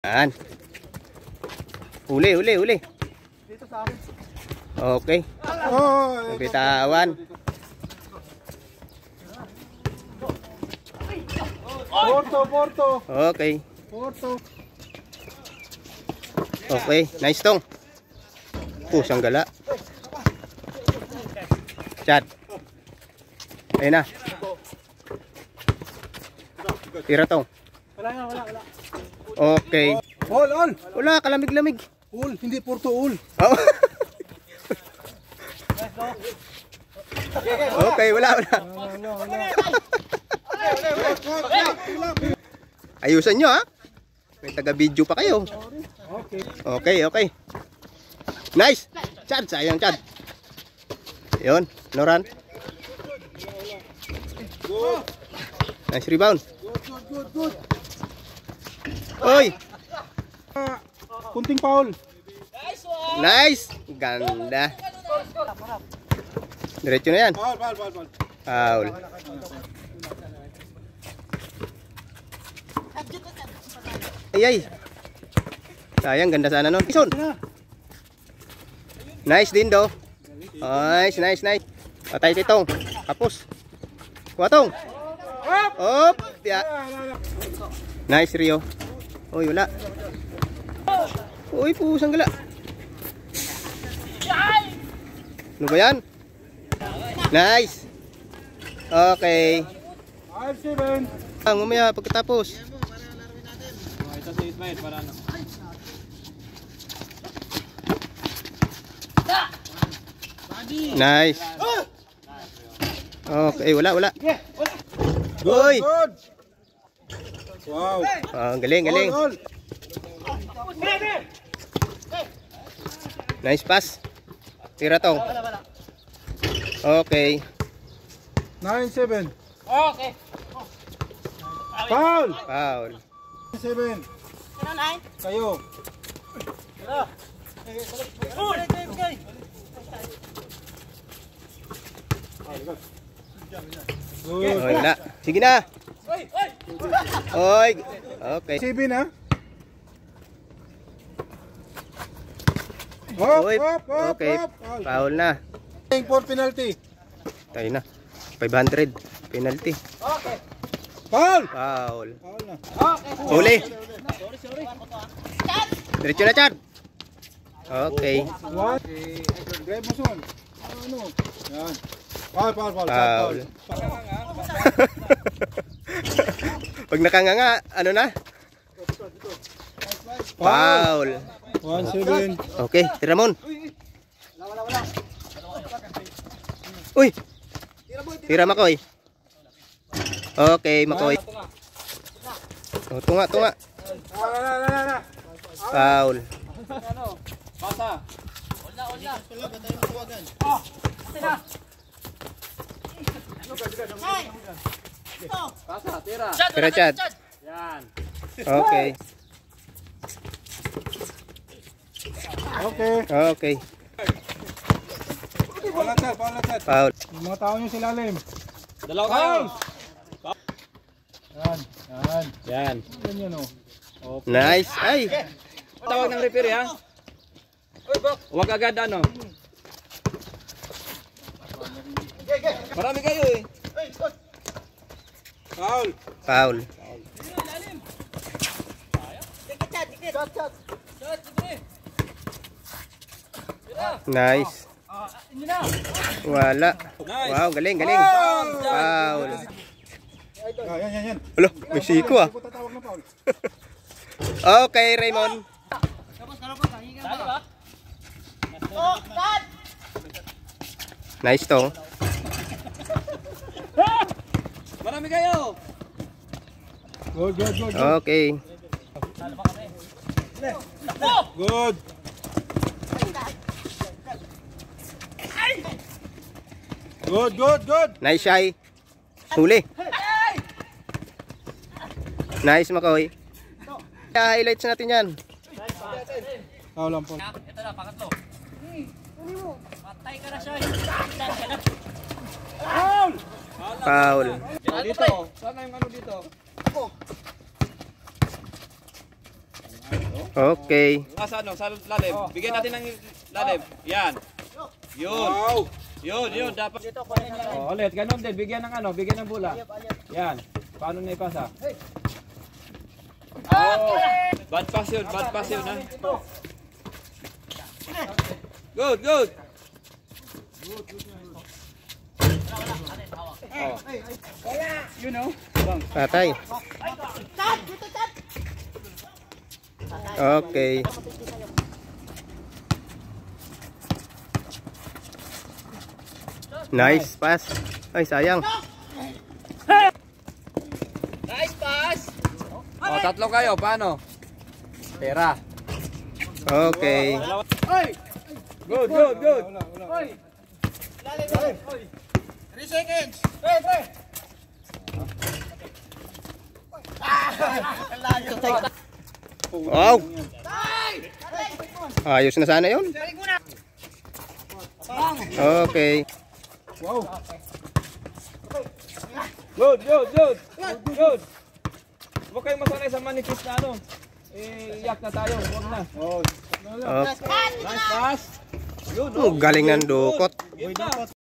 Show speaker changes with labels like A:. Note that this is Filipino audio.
A: Yan. Huli.
B: Dito sa akin.
A: Okay. Bitawan.
B: Porto.
A: Okay.
B: Porto.
A: Okay. Nice tong. Pusang gala. Chat. Ayun na. Tira tong.
B: Wala.
A: Okay.
B: All.
A: Wala, kalamig-lamig.
B: All, hindi Porto all.
A: Oh. Okay, wala. Ayusan nyo ha. May taga-video pa kayo. Okay. Nice. Chad, sayang Chad. Yun, Noran. Nice rebound.
B: Good.
A: Oy.
B: Kunting foul.
A: Nice. Ganda. Diretso na yan. Foul. Ay. Sayang, ganda sana nun. Ison. Nice din do. Nice. Patay titong. Tapos. Kuwatong. Op. Ya. Nice Rio. Uy, wala. Uy, pusang gala. Ano ba yan? Nice. Okay.
B: 5-7.
A: Mamaya pagkatapos.
B: Ito si Ismail para ano.
A: Nice. Okay, wala. Uy.
B: Good. Wow.
A: Galing.
B: All.
A: Nice pass. Tira tong. Okay.
B: 9-7.
C: Okay.
B: Foul. 7. Kayo. Good.
A: Oy, wala. Sige na. Oy. Okay.
B: 7 ha.
A: Oy.
B: Up.
A: Okay. Foul na.
B: For penalty.
A: Tayo na. 500. Penalty.
B: Foul.
A: Foul.
B: Foul na.
A: Huli. Diretso na, Chad. Okay.
B: What? Grab mo son. Ano? Yan. Foul.
A: Foul. Pag nakanganga, ano na? Foul.
B: 1-7.
A: Okay, tira mon. Uy. Tira Makoy. Okay, Makoy. Oh, tunga.
B: Wala.
A: Foul.
B: Basa. Basa, tira.
A: Tira, Chad.
B: Yan.
A: Okay. Okay.
B: Palat.
A: Foul.
B: Yung mga tao nyo sila lim.
C: Dalawa kayo.
B: Yan. Ganyan o.
A: Nice. Ay.
C: Tawag ng referee ha. Huwag agad ano. Marami kayo eh.
A: Foul. Nice. Wala. Wow, galing. Foul.
B: Yan.
A: Alo, may siko ah. Okay, Raymond. Nice tong.
C: Marami kayo.
B: Good.
A: Okay.
B: Good.
A: Nice, Shai. Huli. Nice, Makoy. Highlights natin yan.
B: Foul lang po.
C: Ito na, pangatlo. Patay ka na siya.
A: Foul.
C: Dito. Sana yung ano dito.
A: Okay.
C: Sa ano, sa lalim. Bigyan natin ng lalim. Yan. Yun. Yun, dapat. Oh, ulit, ganun din. Bigyan ng ano, bigyan ng bola. Yan. Paano na ipasa? Oh, bad pass yun, ha. Good. Oh. You know, bang.
A: Patay. Okay. Nice pass. Ay, sayang.
C: Oh, tatlo kayo, paano? Pera.
A: Okay.
C: Good.
B: Wala.
D: 3 seconds.
A: Wow. Ayos na sana yun. Okay.
B: Wow.
C: Good. Huwag kayong masanay sa manifest na ano. Iyak na tayo, huwag na.
B: Oh.
A: Okay.
C: Nice pass. Yun,
A: Oh, galing ng dukot.
C: Game na.